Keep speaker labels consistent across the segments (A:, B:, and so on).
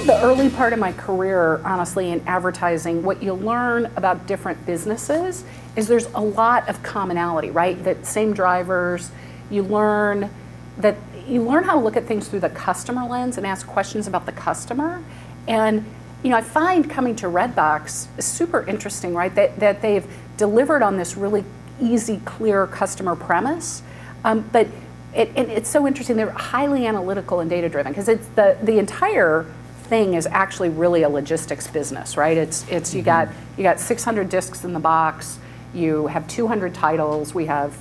A: the early part of my career, honestly, in advertising, what you learn about different businesses is there's a lot of commonality, right? That same drivers, you learn how to look at things through the customer lens and ask questions about the customer. And I find coming to Redbox is super interesting, right? That they've delivered on this really easy, clear customer premise, but it's so interesting. They're highly analytical and data driven because it's the entire thing is actually really a logistics business, right? It's you got 600 discs in the box. You have 200 titles. We have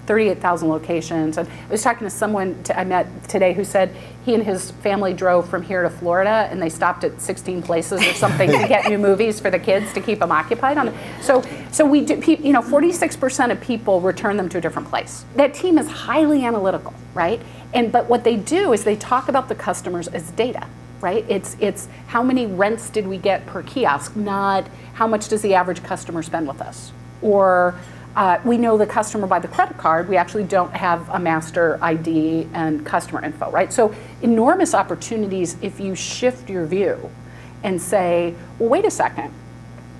A: 38,000 locations. And I was talking to someone I met today who said he and his family drove from here to Florida and they stopped at 16 places or something to get new movies for the kids to keep them occupied. So we do. 46% of people return them to a different place. That team is highly analytical, right? But what they do is they talk about the customers as data. Right? It's how many rents did we get per kiosk, not how much does the average customer spend with us. Or we know the customer by the credit card, we actually don't have a master ID and customer info, right? So enormous opportunities if you shift your view and say, well, wait a second,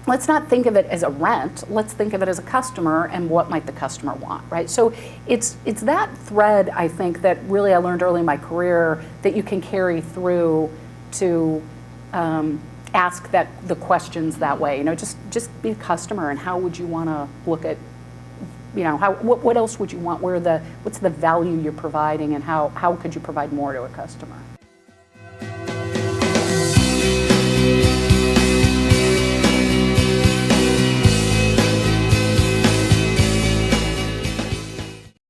A: let's not think of it as a rent, let's think of it as a customer and what might the customer want, right? So it's that thread, I think, that really I learned early in my career that you can carry through to ask the questions that way. Just be a customer, and how would you want to look at, what else would you want? What's the value you're providing, and how could you provide more to a customer?